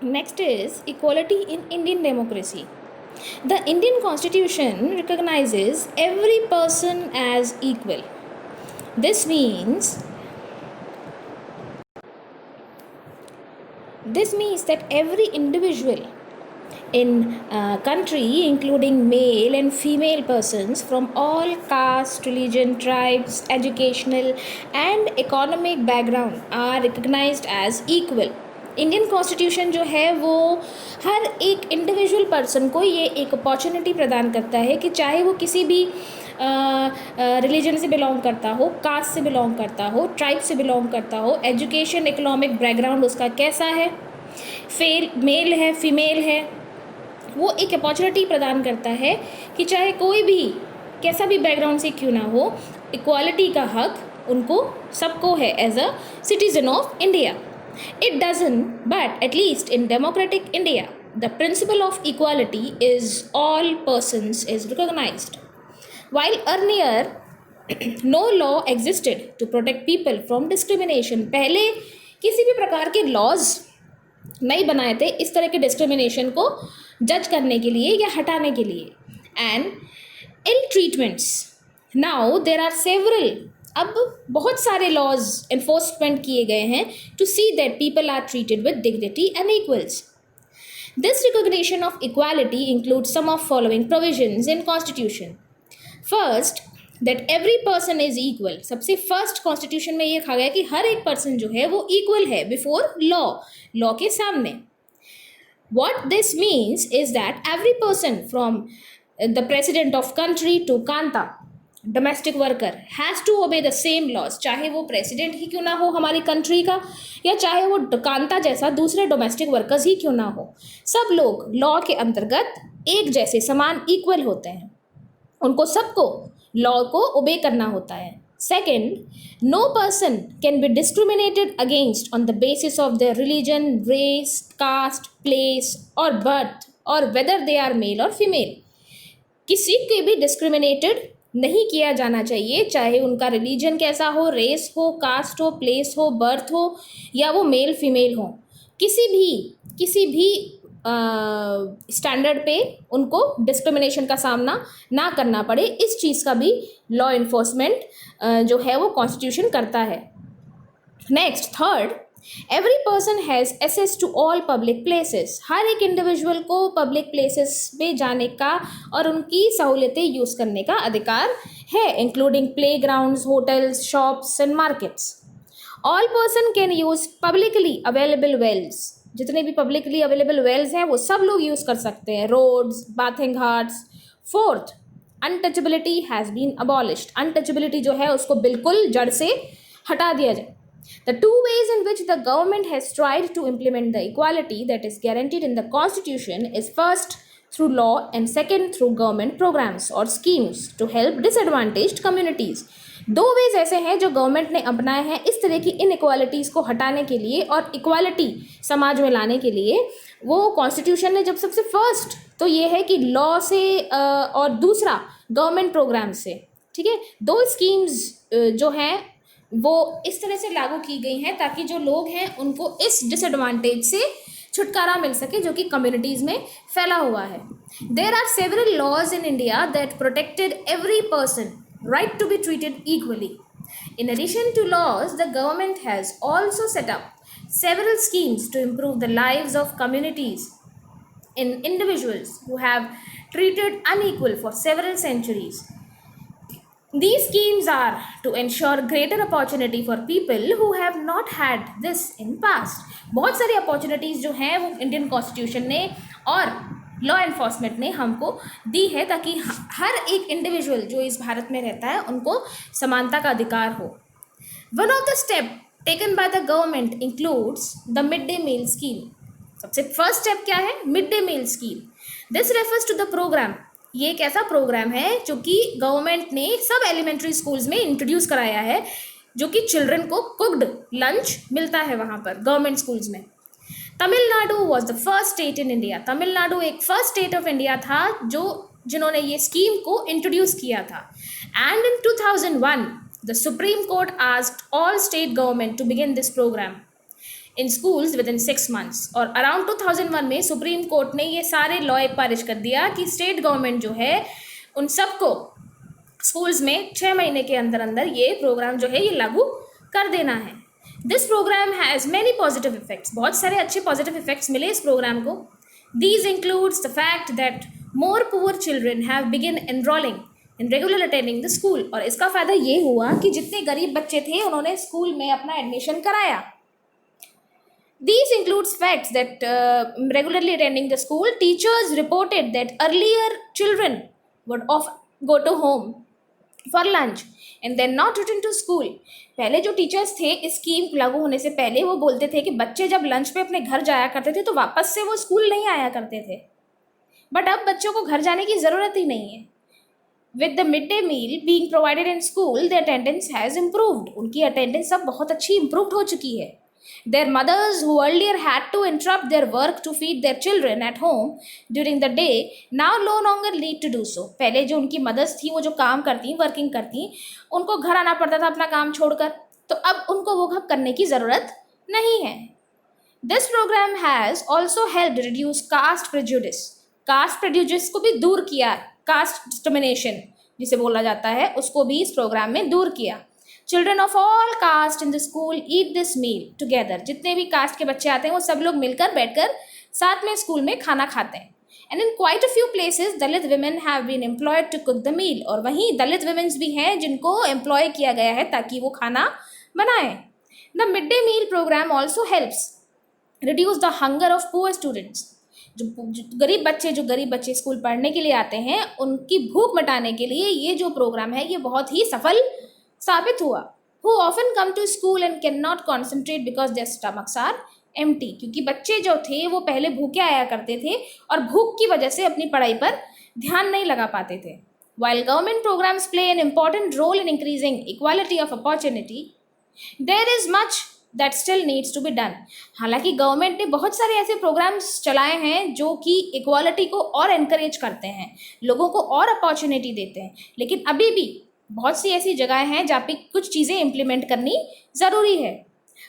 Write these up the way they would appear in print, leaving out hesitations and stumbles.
Next is equality in Indian democracy. The Indian Constitution recognizes every person as equal. This means that every individual in country, including male and female persons from all caste, religion, tribes, educational and economic background, are recognized as equal. Indian constitution जो है वो हर एक individual person को ये एक opportunity प्रदान करता है कि चाहे वो किसी भी रिलीजन से बिलोंग करता हो, कास्ट से बिलोंग करता हो, ट्राइब से बिलोंग करता हो, एजुकेशन इकोनॉमिक बैकग्राउंड उसका कैसा है, मेल है फीमेल है, वो एक अपॉर्चुनिटी प्रदान करता है कि चाहे कोई भी कैसा भी बैकग्राउंड से क्यों ना हो, इक्वालिटी का हक उनको सबको है as a citizen of India. It doesn't, but at least in democratic India, the principle of equality is all persons is recognized. While earlier no law existed to protect people from discrimination, पहले किसी भी प्रकार के laws नहीं बनाए थे इस तरह के डिस्क्रिमिनेशन को जज करने के लिए या हटाने के लिए. And ill treatments, now there are several, अब बहुत सारे लॉज एनफोर्समेंट किए गए हैं to see that people are treated with dignity and equals. This recognition of equality includes some of following provisions in constitution. First, that every person is equal. सबसे first constitution में ये कहा गया कि हर एक पर्सन जो है वो इक्वल है बिफोर लॉ के सामने. What this means is that every person from the president of country to Kanta, domestic worker, has to obey the same laws. चाहे वो प्रेसिडेंट ही क्यों ना हो हमारी कंट्री का, या चाहे वो कांता जैसा दूसरे डोमेस्टिक वर्कर्स ही क्यों ना हो, सब लोग लॉ के अंतर्गत एक जैसे समान इक्वल होते हैं. उनको सबको लॉ को ओबे करना होता है. Second, no person can be discriminated against on the basis of their religion, race, caste, place or birth or whether they are male or female. किसी के भी डिस्क्रिमिनेटेड नहीं किया जाना चाहिए, चाहे उनका रिलीजन कैसा हो, रेस हो, कास्ट हो, प्लेस हो, बर्थ हो या वो मेल फीमेल हो. किसी भी स्टैंडर्ड पे उनको डिस्क्रिमिनेशन का सामना ना करना पड़े, इस चीज़ का भी लॉ इन्फोर्समेंट जो है वो कॉन्स्टिट्यूशन करता है. Next, third, every person has access to all public places. हर एक इंडिविजुअल को पब्लिक प्लेसेस में जाने का और उनकी सहूलियतें यूज़ करने का अधिकार है, including play grounds, hotels, shops and markets. All person can use publicly available wells. जितने भी पब्लिकली अवेलेबल वेल्स हैं वो सब लोग यूज़ कर सकते हैं, roads, bathing ghats. Fourth, untouchability has been abolished. Untouchability जो है उसको बिल्कुल जड़ से हटा दिया जाए. The two ways in which the government has tried to implement the equality that is guaranteed in the Constitution is first through law and second through government programs or schemes to help disadvantaged communities. दो veg ऐसे हैं जो government ने अपनाए हैं इस तरह की इनइक्वालिटीज़ को हटाने के लिए और इक्वालिटी समाज में लाने के लिए. वो कॉन्स्टिट्यूशन ने जब सबसे फर्स्ट तो ये है कि लॉ से और दूसरा गवर्नमेंट प्रोग्राम से, ठीक है, दो स्कीम्स जो हैं वो इस तरह से लागू की गई हैं ताकि जो लोग हैं उनको इस डिसएडवांटेज से छुटकारा मिल सके जो कि कम्युनिटीज़ में फैला हुआ है. There are several laws in India that protected every person right to be treated equally. In addition to laws, the government has also set up several schemes to improve the lives of communities and individuals who have treated unequal for several centuries. These schemes are to ensure greater opportunity for people who have not had this in past. बहुत सारी opportunities जो हैं वो Indian constitution ने और law enforcement ने हमको दी है ताकि हर एक इंडिविजुअल जो इस भारत में रहता है उनको समानता का अधिकार हो. One of the step taken by the government includes the mid day meal scheme. सबसे फर्स्ट स्टेप क्या है? Mid day meal scheme. This refers to the programme. ये एक ऐसा प्रोग्राम है जो कि गवर्नमेंट ने सब एलिमेंट्री स्कूल्स में इंट्रोड्यूस कराया है, जो कि चिल्ड्रन को कुक्ड लंच मिलता है वहाँ पर गवर्नमेंट स्कूल्स में. Tamil Nadu was the first state in India. Tamil Nadu एक फर्स्ट स्टेट ऑफ इंडिया था जिन्होंने ये स्कीम को इंट्रोड्यूस किया था. And in 2001 the supreme court asked all state government to begin this programme. In schools with in 6 months। और around 2001 में supreme court ने ये सारे लॉ पारिश कर दिया कि स्टेट गवर्नमेंट जो है उन सबको स्कूल्स में 6 महीने के अंदर अंदर ये प्रोग्राम जो है ये लागू कर देना है। This programme has many positive effects, बहुत सारे अच्छे पॉजिटिव इफेक्ट्स मिले इस प्रोग्राम को। These includes the fact that more poor children have begin enrolling in regular attending the school. और इसका फ़ायदा ये हुआ कि जितने गरीब बच्चे थे उन्होंने स्कूल में अपना एडमिशन कराया। These includes facts that regularly attending the school, teachers reported that earlier children would often go to home for lunch and then not return to school। पहले जो टीचर्स थे इस स्कीम लागू होने से पहले वो बोलते थे कि बच्चे जब लंच पे अपने घर जाया करते थे तो वापस से वो स्कूल नहीं आया करते थे, बट अब बच्चों को घर जाने की ज़रूरत ही नहीं है। With the midday meal being provided in school, the attendance has improved। उनकी अटेंडेंस अब बहुत अच्छी इम्प्रूव हो चुकी है। Their mothers who earlier had to interrupt their work to feed their children at home during the day now no longer need to do so। पहले जो उनकी मदर्स थी वो जो काम करती वर्किंग करती उनको घर आना पड़ता था अपना काम छोड़कर, तो अब उनको वो सब करने की ज़रूरत नहीं है। This program has also helped reduce caste prejudice। Caste prejudice को भी दूर किया, कास्ट डिस्क्रिमिनेशन जिसे बोला जाता है उसको भी इस प्रोग्राम में दूर किया। Children of all caste in the school eat this meal together. जितने भी कास्ट के बच्चे आते हैं वो सब लोग मिलकर बैठकर साथ में स्कूल में खाना खाते हैं। And in quite a few places Dalit women have been employed to cook the meal. और वहीं दलित वुमेन्स भी हैं जिनको एम्प्लॉय किया गया है ताकि वो खाना बनाएं। The mid day meal programme also helps reduce the hunger of poor students. जो गरीब बच्चे स्कूल पढ़ने के लिए आते हैं उनकी भूख मिटाने के लिए ये जो प्रोग्राम है ये बहुत ही सफल साबित हुआ। Who often come to school and cannot concentrate because their stomachs are empty। क्योंकि बच्चे जो थे वो पहले भूखे आया करते थे और भूख की वजह से अपनी पढ़ाई पर ध्यान नहीं लगा पाते थे। While government programs play an important role in increasing equality of opportunity, there is much that still needs to be done। हालांकि गवर्नमेंट ने बहुत सारे ऐसे प्रोग्राम्स चलाए हैं जो कि इक्वालिटी को और एनकरेज करते हैं, लोगों को और अपॉर्चुनिटी देते हैं, लेकिन अभी भी बहुत सी ऐसी जगह हैं जहाँ पे कुछ चीज़ें इम्प्लीमेंट करनी ज़रूरी है।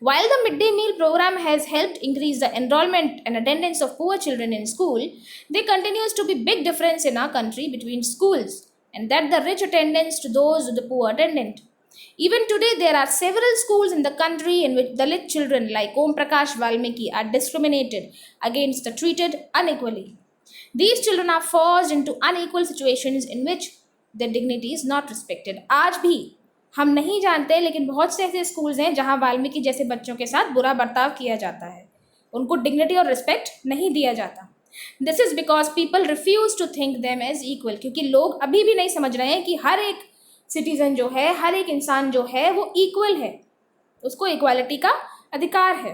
While the midday meal program has helped increase the enrollment and attendance of poor children in school, there continues to be big difference in our country between schools, and that the rich attendance to those with the poor attendant। Even today, there are several schools in the country in which Dalit children like Om Prakash Valmiki are discriminated against and treated unequally। These children are forced into unequal situations in which their dignity is not respected। आज भी हम नहीं जानते लेकिन बहुत से ऐसे schools हैं जहां वाल्मीकि जैसे बच्चों के साथ बुरा बर्ताव किया जाता है, उनको डिग्निटी और रिस्पेक्ट नहीं दिया जाता। This is because people refuse to think them as equal. क्योंकि लोग अभी भी नहीं समझ रहे हैं कि हर एक सिटीजन जो है, हर एक इंसान जो है वो इक्वल है, उसको इक्वालिटी का अधिकार है।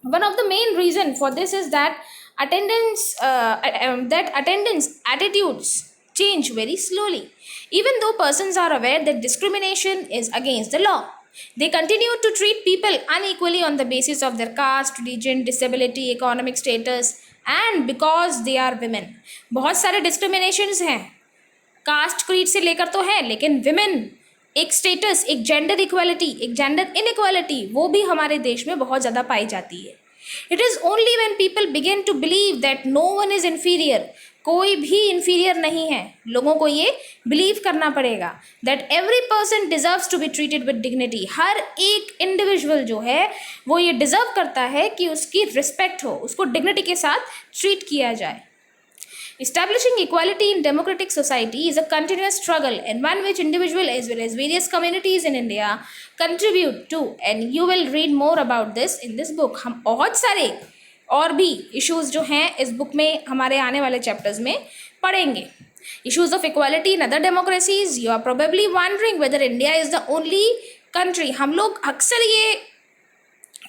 One of the main reason for this is that attendance attitudes change very slowly। Even though persons are aware that discrimination is against the law, they continue to treat people unequally on the basis of their caste, religion, disability, economic status and because they are women। बहुत सारे discriminations हैं, caste creed से लेकर तो है, लेकिन women एक status, एक जेंडर इक्वालिटी, एक जेंडर इनइक्वालिटी वो भी हमारे देश में बहुत ज़्यादा पाई जाती है। It is only when people begin to believe that no one is inferior, कोई भी इन्फीरियर नहीं है, लोगों को ये बिलीव करना पड़ेगा that every person deserves to be treated with dignity. हर एक इंडिविजुअल जो है वो ये डिजर्व करता है कि उसकी रिस्पेक्ट हो, उसको डिग्निटी के साथ ट्रीट किया जाए। Establishing equality in democratic society is a continuous struggle and one which individual as well as various communities in India contribute to, and you will read more about this in this book। हम बहुत सारे और भी issues जो हैं इस book में हमारे आने वाले चैप्टर्स में पढ़ेंगे। Issues of equality in other democracies. You are probably wondering whether India is the only country. हम लोग अक्सर ये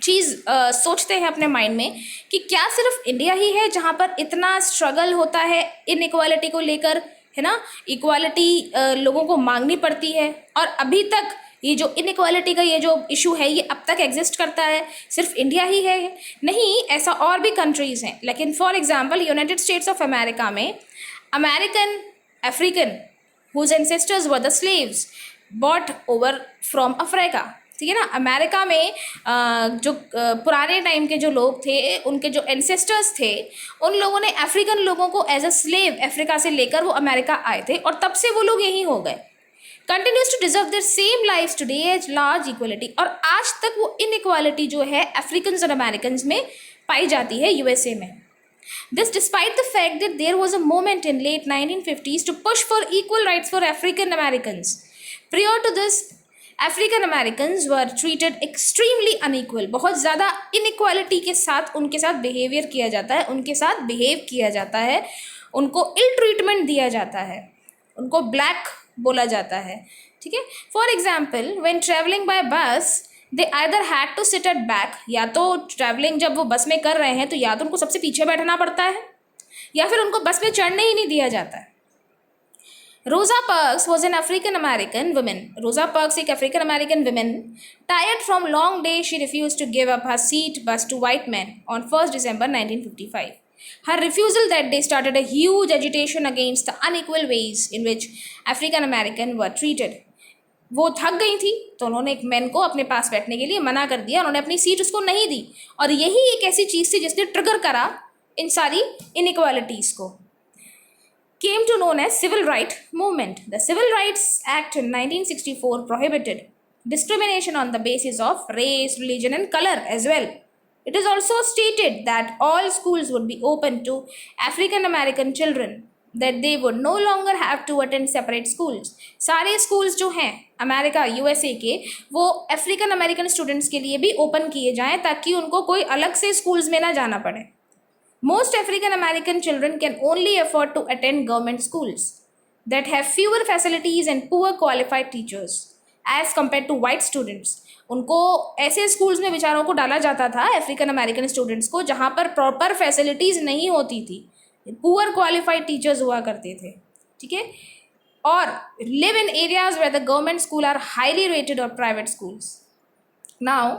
चीज़ सोचते हैं अपने माइंड में कि क्या सिर्फ इंडिया ही है जहाँ पर इतना स्ट्रगल होता है इन इक्वालिटी को लेकर, है ना, इक्वालिटी लोगों को मांगनी पड़ती है और अभी तक ये जो इनइक्वालिटी का ये जो इशू है ये अब तक एग्जिस्ट करता है, सिर्फ इंडिया ही है? नहीं, ऐसा और भी कंट्रीज़ हैं। लेकिन for example United States of America में American African whose ancestors were the slaves bought over from Africa, ठीक है ना। अमेरिका में जो पुराने टाइम के जो लोग थे, उनके जो एंसेस्टर्स थे, उन लोगों ने अफ्रीकन लोगों को एज अ स्लेव अफ्रीका से लेकर वो अमेरिका आए थे, और तब से वो लोग यहीं हो गए। Continues to deserve their same life today as large equality, और आज तक वो इनइक्वालिटी जो है अफ्रीकन और अमेरिकन में पाई जाती है यूएसए में। This despite the fact that there was a moment in late 1950s to push for equal rights for African Americans. Prior to this, African Americans were treated extremely unequal. बहुत ज़्यादा inequality के साथ उनके साथ behavior किया जाता है, उनके साथ behave किया जाता है, उनको ill treatment दिया जाता है, उनको black बोला जाता है, ठीक है। For example, when traveling by bus, they either had to sit at back, या तो ट्रैवलिंग जब वो बस में कर रहे हैं तो या तो उनको सबसे पीछे बैठना पड़ता है, या फिर उनको बस में चढ़ने ही नहीं दिया जाता है। Rosa Parks was an African American women. Rosa Parks एक African American women. Tired from long day she refuse to give up her seat bus to white man on 1 December 1955. Her refusal that day started a huge agitation against the unequal ways in which African American were treated. वो थक गई थी तो उन्होंने एक man को अपने पास बैठने के लिए मना कर दिया, उन्होंने अपनी सीट उसको नहीं दी, और यही एक ऐसी चीज़ थी जिसने ट्रिगर करा इन सारी इनइक्वालिटीज़ को। Came to known as Civil Rights Movement. The Civil Rights Act in 1964 prohibited discrimination on the basis of race, religion and color as well. It is also stated that all schools would be open to African American children, that they would no longer have to attend separate schools. सारे schools जो हैं America USA के, वो African American students के लिए भी open किए जाएं ताकि उनको कोई अलग से स्कूल्स में ना जाना पड़े। Most African American children can only afford to attend government schools that have fewer facilities and poor qualified teachers as compared to white students. उनको ऐसे स्कूल्स में बेचारों को डाला जाता था, अफ्रीकन अमेरिकन स्टूडेंट्स को, जहाँ पर प्रॉपर फैसिलिटीज़ नहीं होती थी, पुअर क्वालिफाइड टीचर्स हुआ करते थे, ठीक है, और live in areas where the government school are highly rated और private schools. Now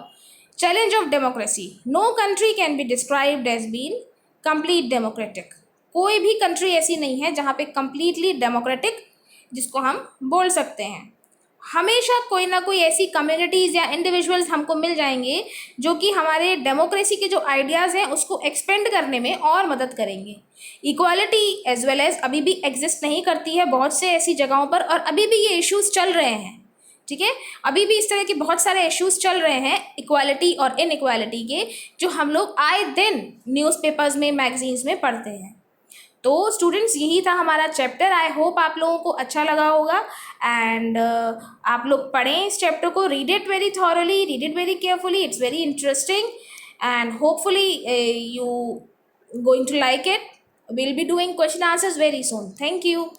challenge of democracy. No country can be described as been complete democratic. कोई भी कंट्री ऐसी नहीं है जहाँ पे कंप्लीटली डेमोक्रेटिक जिसको हम बोल सकते हैं। हमेशा कोई ना कोई ऐसी कम्युनिटीज़ या इंडिविजुअल्स हमको मिल जाएंगे जो कि हमारे डेमोक्रेसी के जो आइडियाज़ हैं उसको एक्सपेंड करने में और मदद करेंगे। इक्वालिटी एज वेल एज अभी भी एग्जिस्ट नहीं करती है बहुत से ऐसी जगहों पर, और अभी भी ये इश्यूज़ चल रहे हैं, ठीक है, अभी भी इस तरह के बहुत सारे इश्यूज़ चल रहे हैं इक्वालिटी और इनइक्वालिटी के, जो हम लोग आए दिन न्यूज़पेपर्स में, मैगजीन्स में पढ़ते हैं। तो स्टूडेंट्स, यही था हमारा चैप्टर। आई होप आप लोगों को अच्छा लगा होगा, एंड आप लोग पढ़ें इस चैप्टर को, read it very thoroughly, read it very carefully, it's very interesting and hopefully you going to like it. We'll be doing question answers very soon. Thank you.